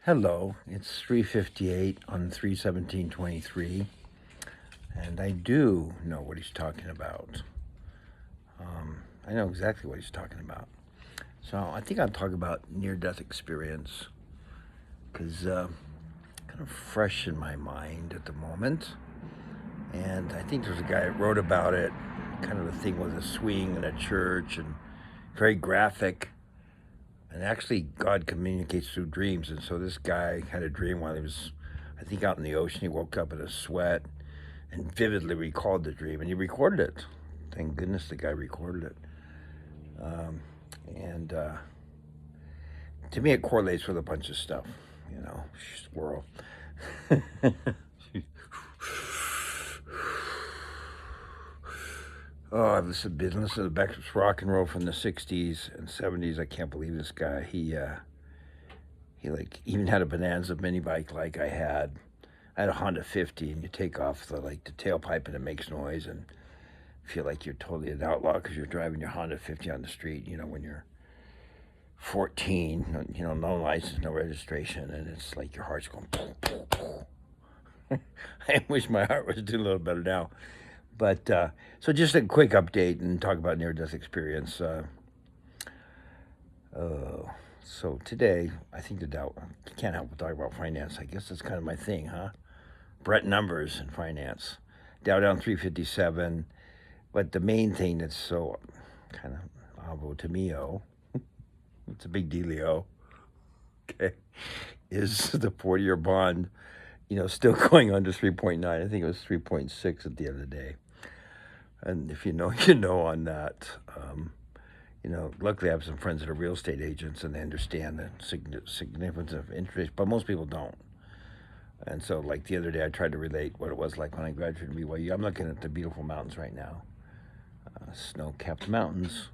Hello, it's 3:58 on 3/17/23, and I do know what he's talking about. I know exactly what he's talking about. So I think I'll talk about near-death experience because kind of fresh in my mind at the moment. And I think there's a guy that wrote about it, kind of the thing with a swing in a church and very graphic. And actually, God communicates through dreams. And so this guy had a dream while he was, I think, out in the ocean. He woke up in a sweat and vividly recalled the dream. And he recorded it. Thank goodness the guy recorded it. And to me, it correlates with a bunch of stuff, squirrel. Oh, I've been listening to Beck's rock and roll from the '60s and '70s. I can't believe this guy. He like even had a Bonanza mini bike like I had. I had a Honda 50, and you take off the tailpipe and it makes noise, and feel like you're totally an outlaw because you're driving your Honda 50 on the street. When you're 14, no license, no registration, and it's like your heart's going. I wish my heart was doing a little better now. But so just a quick update and talk about near-death experience. So today, I think can't help but talk about finance. I guess that's kind of my thing, huh? Brett numbers and finance. Dow down 357. But the main thing that's so kind of avo to me, it's a big dealio, okay, is the 40-year bond, still going under 3.9. I think it was 3.6 at the end of the day. And if you know, you know on that. Luckily I have some friends that are real estate agents and they understand the significance of interest, but most people don't. And so, like the other day, I tried to relate what it was like when I graduated from BYU. I'm looking at the beautiful mountains right now, snow-capped mountains.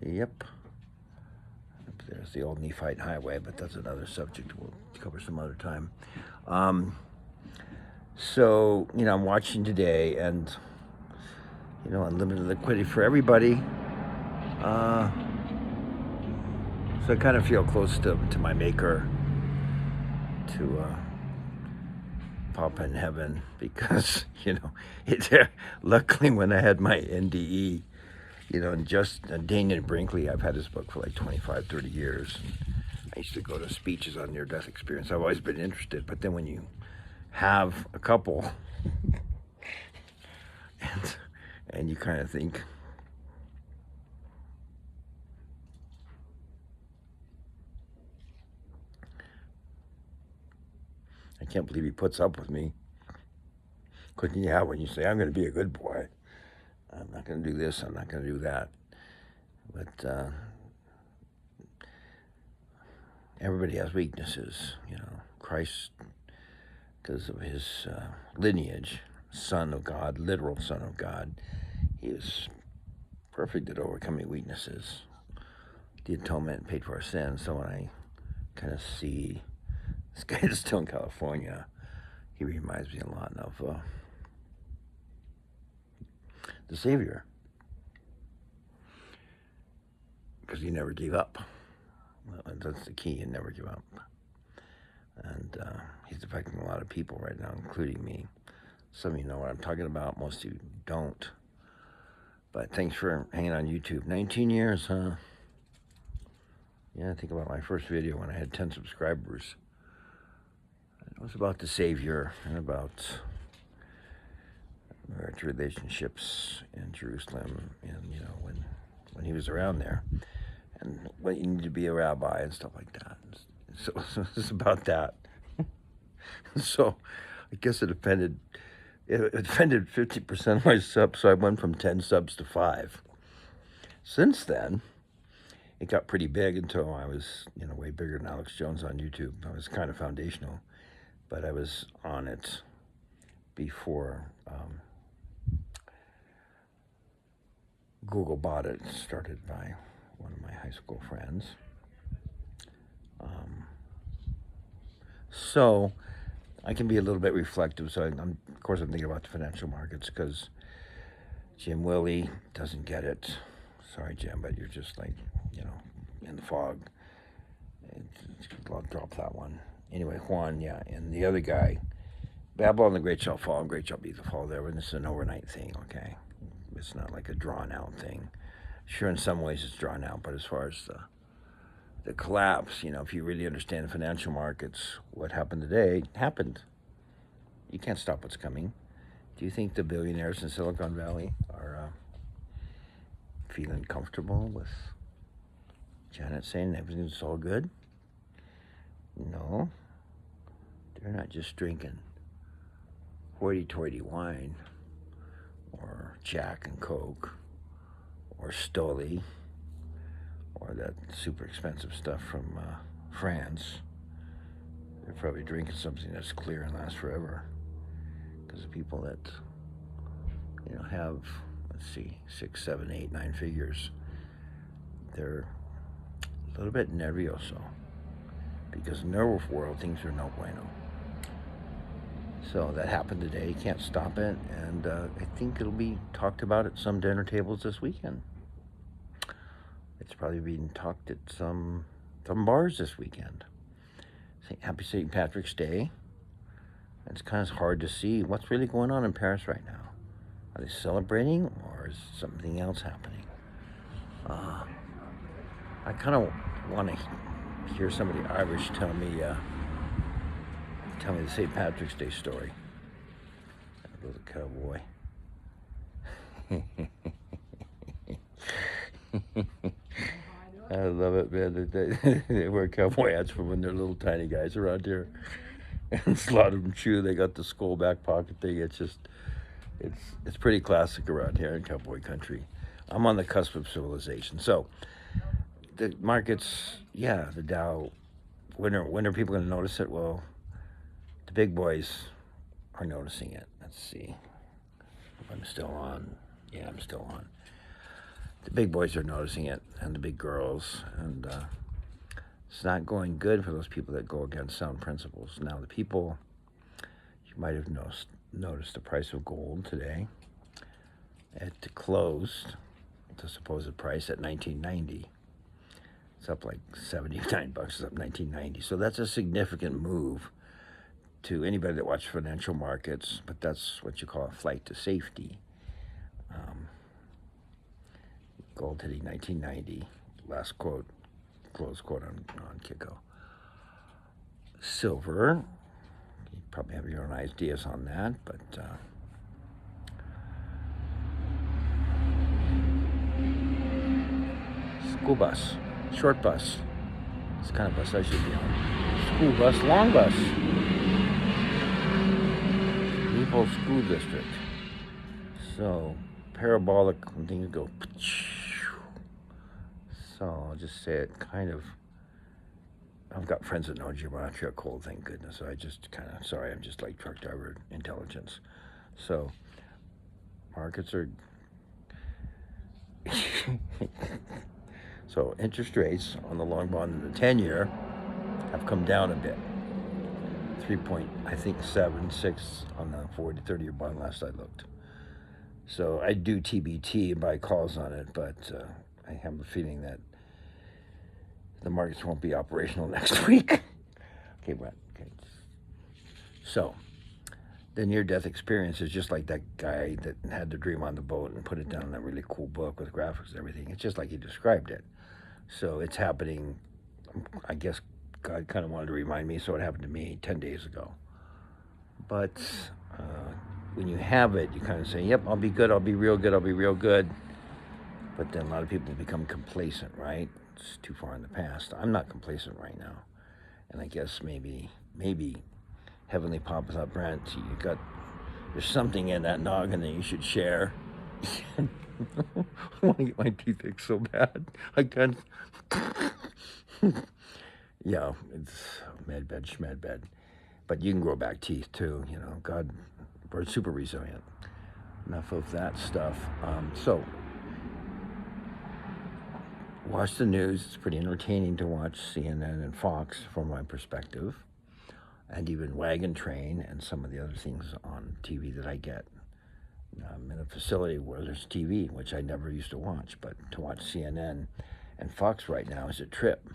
Yep. There's the old Nephite Highway, but that's another subject we'll cover some other time. So, I'm watching today, and unlimited liquidity for everybody. So I kind of feel close to my maker, to Papa in heaven, because luckily when I had my NDE, and just Daniel Brinkley, I've had his book for like 25, 30 years. I used to go to speeches on near-death experience. I've always been interested, but then when you have a couple, and you kind of think, I can't believe he puts up with me. Because when you say, I'm going to be a good boy, I'm not going to do this, I'm not going to do that. But everybody has weaknesses, Christ, because of his lineage, Son of God, literal Son of God, he was perfect at overcoming weaknesses. The atonement paid for our sins. So when I kind of see this guy that's still in California, he reminds me a lot of the Savior, because he never gave up. That's the key, and never give up. And he's affecting a lot of people right now, including me. Some of you know what I'm talking about. Most of you don't. But thanks for hanging on YouTube. 19 years, huh? Yeah, think about my first video when I had 10 subscribers. It was about the Savior and about marriage relationships in Jerusalem, and when he was around there, and when you need to be a rabbi and stuff like that. So it's about that. So I guess it offended 50% of my subs, so I went from 10 subs to 5. Since then, it got pretty big until I was, way bigger than Alex Jones on YouTube. I was kind of foundational, but I was on it before Google bought it, started by one of my high school friends. So I can be a little bit reflective. So of course I'm thinking about the financial markets because Jim Willie doesn't get it. Sorry, Jim, but you're just like, in the fog. It's a lot drop that one. Anyway, Juan, yeah, and the other guy, Babylon the Great shall fall, and great shall be the fall thereof. And this is an overnight thing, okay? It's not like a drawn-out thing. Sure, in some ways it's drawn out, but as far as the collapse, if you really understand the financial markets, what happened today happened. You can't stop what's coming. Do you think the billionaires in Silicon Valley are feeling comfortable with Janet saying everything's all good? No. They're not just drinking hoity-toity wine or Jack and Coke or Stoli or that super expensive stuff from France. They're probably drinking something that's clear and lasts forever. Because the people that, have, let's see, 6, 7, 8, 9 figures, they're a little bit nervioso. Because in their world, things are no bueno. So that happened today. You can't stop it. And I think it'll be talked about at some dinner tables this weekend. It's probably being talked at some bars this weekend. Happy St. Patrick's Day. It's kind of hard to see what's really going on in Paris right now. Are they celebrating, or is something else happening? I kind of want to hear somebody Irish tell me the St. Patrick's Day story. That little cowboy. I love it, man. They wear cowboy hats for when they're little tiny guys around here. And a lot of them chew. They got the skull back pocket thing. It's just, it's pretty classic around here in cowboy country. I'm on the cusp of civilization. So the markets, yeah, the Dow. When are people going to notice it? Well, the big boys are noticing it. Let's see if I'm still on. Yeah, I'm still on. The big boys are noticing it, and the big girls, and it's not going good for those people that go against sound principles. Now, the people, you might have noticed the price of gold today. It closed, the supposed price, at $19.90. It's up like $79. It's up $19.90. So that's a significant move to anybody that watches financial markets, but that's what you call a flight to safety. Gold hitting $19.90. Last quote, close quote on Kiko. Silver, you probably have your own ideas on that, but school bus, short bus. It's the kind of bus I should be on. School bus, long bus. Depot School District. So, parabolic, when things go. So, I'll just say it kind of. I've got friends that know geometry cold, thank goodness. So I just kind of, sorry, I'm just like truck driver intelligence. So, markets are. So, interest rates on the long bond and the 10-year have come down a bit. 3.76 on the 40 to 30-year bond last I looked. So I do TBT and buy calls on it, but I have a feeling that the markets won't be operational next week. Okay, Brett. Okay. So the near-death experience is just like that guy that had the dream on the boat and put it down in that really cool book with graphics and everything. It's just like he described it. So it's happening, I guess God kind of wanted to remind me, so it happened to me 10 days ago. But when you have it, you kind of say, yep, I'll be good, I'll be real good, I'll be real good. But then a lot of people become complacent, right? It's too far in the past. I'm not complacent right now. And I guess maybe Heavenly Papa thought, Brent, there's something in that noggin that you should share. I want to get my teeth fixed so bad. I can't. Yeah, it's med bed. But you can grow back teeth too, God, we're super resilient. Enough of that stuff. So, watch the news. It's pretty entertaining to watch CNN and Fox from my perspective. And even Wagon Train and some of the other things on TV that I get. I'm in a facility where there's TV, which I never used to watch, but to watch CNN and Fox right now is a trip.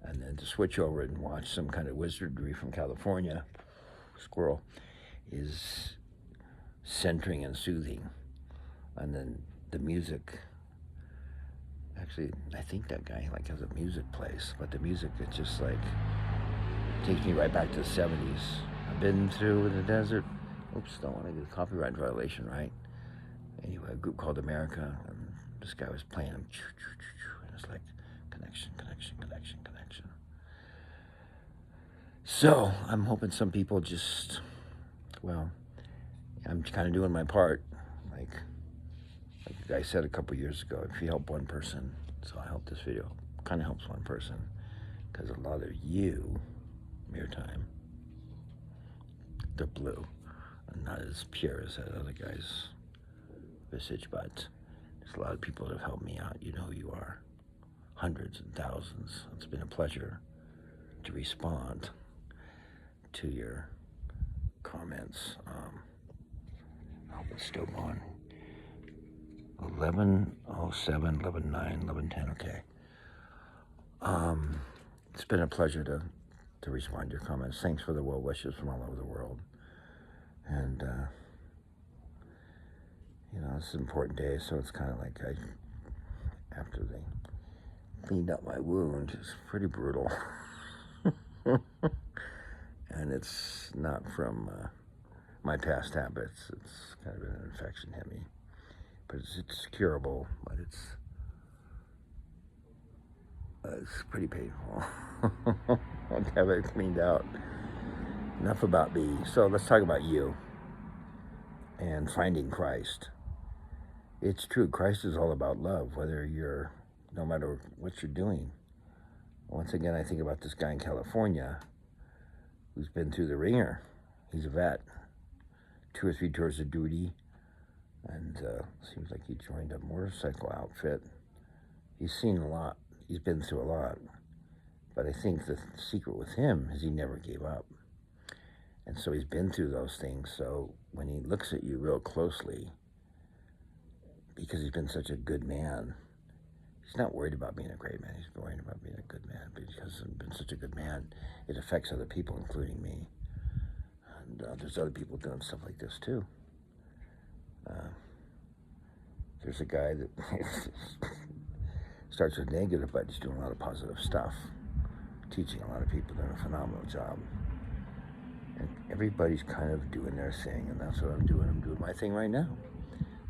and then to switch over and watch some kind of wizardry from California, squirrel, is centering and soothing. And then the music, actually, I think that guy like has a music place, but the music, it's just like, takes me right back to the 70s. I've been through the desert. Oops, don't want to get a copyright violation, right? Anyway, a group called America, and this guy was playing them, and it's like connection, connection, connection, connection. So I'm hoping some people just, well, I'm kind of doing my part. Like the guy said a couple years ago, if you help one person, so I hope this video kind of helps one person, because a lot of you, mere time, they're blue and not as pure as that other guy's visage, but there's a lot of people that have helped me out. You know who you are. Hundreds and thousands. It's been a pleasure to respond to your comments. I hope it's still going. 11:07, 11:09, 11:10. Okay. It's been a pleasure to respond to your comments. Thanks for the well wishes from all over the world. And it's an important day, so it's kind of like after they cleaned up my wound, it's pretty brutal. And it's not from my past habits. It's kind of an infection hit me. But it's curable, but it's pretty painful. I'll have it cleaned out. Enough about me. So let's talk about you and finding Christ. It's true. Christ is all about love, no matter what you're doing. Once again, I think about this guy in California who's been through the ringer. He's a vet. 2 or 3 tours of duty. And seems like he joined a motorcycle outfit. He's seen a lot. He's been through a lot. But I think the secret with him is he never gave up. And so he's been through those things. So when he looks at you real closely, because he's been such a good man, he's not worried about being a great man. He's worried about being a good man. Because he's been such a good man, it affects other people, including me. And there's other people doing stuff like this too. There's a guy that starts with negative, but he's doing a lot of positive stuff, teaching a lot of people. Doing a phenomenal job. And everybody's kind of doing their thing, and that's what I'm doing. I'm doing my thing right now.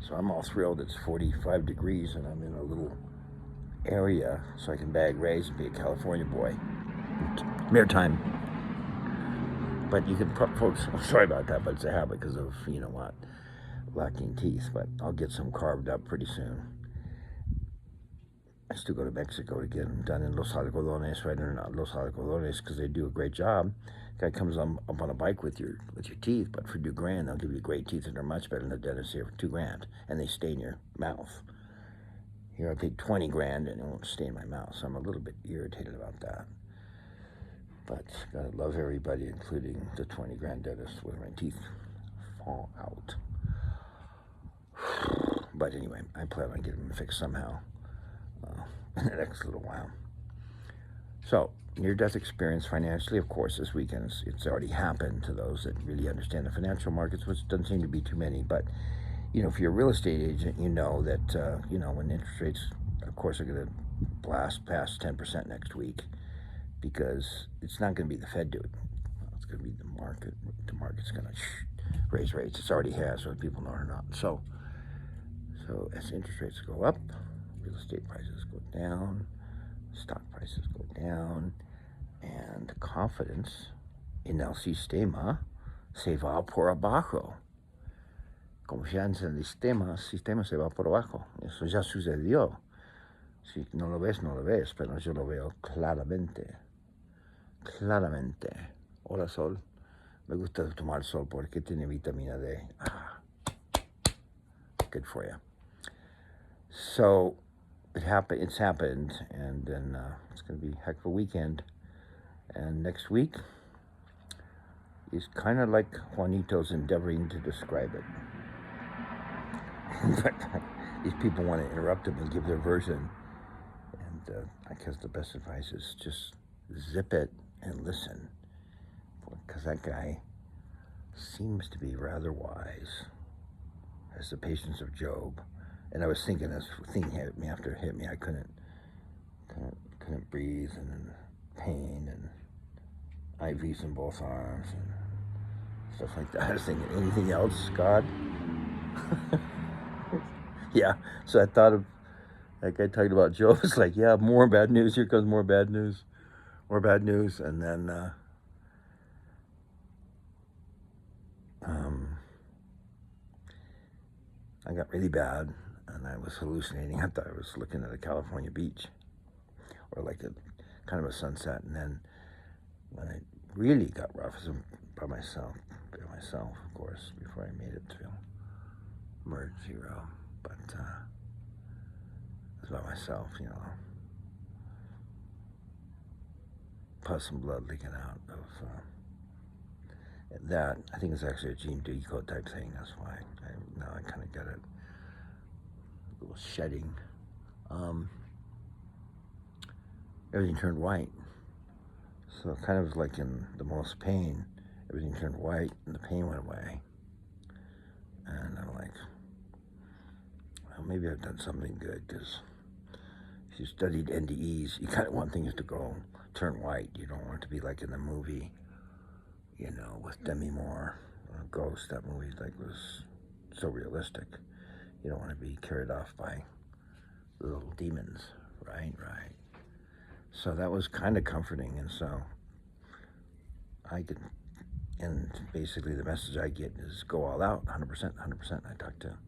So I'm all thrilled. It's 45 degrees, and I'm in a little area, so I can bag rays and be a California boy. Mere time. But you can, folks, I'm sorry about that, but it's a habit because of, lacking teeth. But I'll get some carved up pretty soon. I still go to Mexico to get them done in Los Algodones, right in Los Algodones, because they do a great job. Guy comes up on a bike with your teeth, but for $2,000, they'll give you great teeth, and they're much better than the dentist here for $2,000, and they stay in your mouth. Here I paid $20,000, and it won't stay in my mouth, so I'm a little bit irritated about that. But gotta love everybody, including the $20,000 dentist, where my teeth fall out. But anyway, I plan on getting them fixed somehow in the next little while. So, near-death experience financially, of course, this weekend, it's already happened to those that really understand the financial markets, which doesn't seem to be too many. But, if you're a real estate agent, you know that, when interest rates, of course, are going to blast past 10% next week, because it's not going to be the Fed doing it. It's going to be the market. The market's going to raise rates. It's already has, whether people know it or not. So as interest rates go up, real estate prices go down, stock prices go down, and confidence en el sistema se va por abajo. Confianza en el sistema se va por abajo. Eso ya sucedió. Si no lo ves, no lo ves, pero yo lo veo claramente. Claramente. Hola, sol. Me gusta tomar sol porque tiene vitamina D. Good for you. So it's happened, and then it's going to be a heck of a weekend. And next week is kind of like Juanito's endeavoring to describe it. These people want to interrupt him and give their version. And I guess the best advice is just zip it and listen, because that guy seems to be rather wise, has the patience of Job. And I was thinking, as thinking hit me after it hit me, I couldn't breathe, and then pain and IVs in both arms and stuff like that. I was thinking, anything else, God? Yeah. So I thought of that guy talking about Job. It's like, yeah, more bad news. Here comes more bad news, and then I got really bad, and I was hallucinating. I thought I was looking at a California beach, or like a kind of a sunset. And then when I really got rough, it was by myself, of course, before I made it to emergency room. But it was by myself, plus some blood leaking out of that. I think it's actually a gene decode type thing. That's why now I kind of get it. A little shedding. Everything turned white. So kind of like in the most pain, everything turned white and the pain went away. And I'm like, well, maybe I've done something good, because if you studied NDEs, you kind of want things to turn white. You don't want it to be like in the movie, with Demi Moore, Ghost. That movie was so realistic. You don't want to be carried off by little demons, right? So that was kind of comforting, and so and basically the message I get is go all out, 100%. I talked to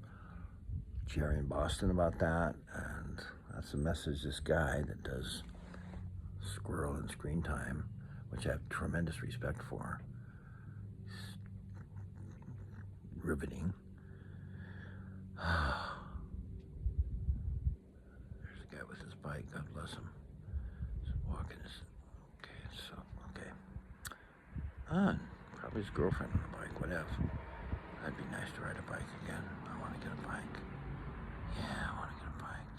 Jerry in Boston about that, and that's the message this guy that does Squirrel and Screen Time, which I have tremendous respect for. Riveting. There's a guy with his bike, God bless him. He's walking his, probably his girlfriend on the bike, whatever. That'd be nice to ride a bike again. I want to get a bike. Yeah, I want to get a bike.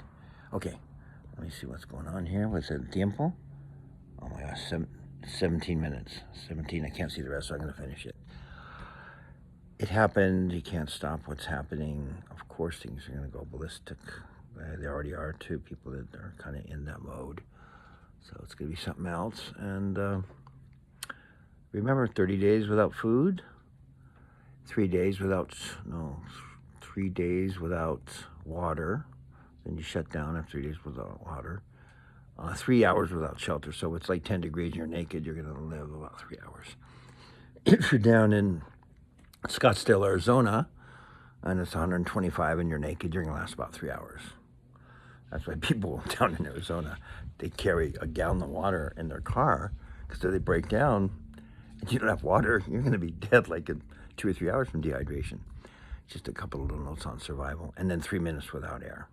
Okay, let me see what's going on here. What's the tiempo? Oh my gosh, 17 minutes. 17, I can't see the rest, so I'm going to finish it. It happened. You can't stop what's happening. Of course, things are going to go ballistic. They already are, too. People that are kind of in that mode. So it's going to be something else. And remember, 30 days without food, 3 days without water. Then you shut down after 3 days without water. 3 hours without shelter. So it's like 10 degrees and you're naked. You're going to live about 3 hours. If you're down in Scottsdale, Arizona, and it's 125 and you're naked, you're going to last about 3 hours. That's why people down in Arizona, they carry a gallon of water in their car, because if they break down and you don't have water, you're going to be dead like in 2 or 3 hours from dehydration. Just a couple of little notes on survival. And then 3 minutes without air.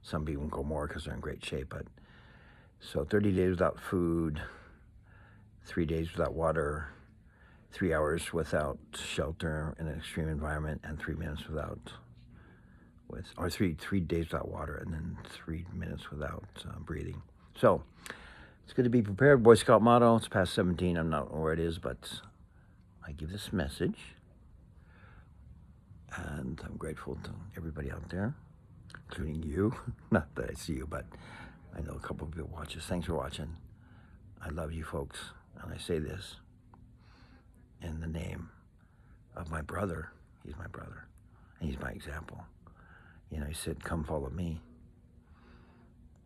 Some people go more because they're in great shape. But so 30 days without food, 3 days without water, 3 hours without shelter in an extreme environment, and 3 minutes three days without water, and then 3 minutes without breathing. So it's good to be prepared. Boy Scout motto. It's past 17. I'm not where it is, but I give this message, and I'm grateful to everybody out there, including you. Not that I see you, but I know a couple of people watch this. Thanks for watching. I love you folks, and I say this in the name of my brother. He's my brother, and he's my example. He said, come follow me.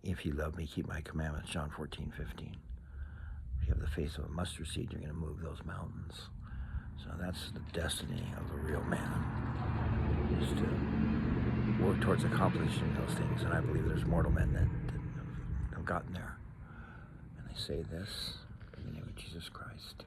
If you love me, keep my commandments, John 14:15. If you have the faith of a mustard seed, you're going to move those mountains. So that's the destiny of a real man, is to work towards accomplishing those things. And I believe there's mortal men that have gotten there. And I say this in the name of Jesus Christ.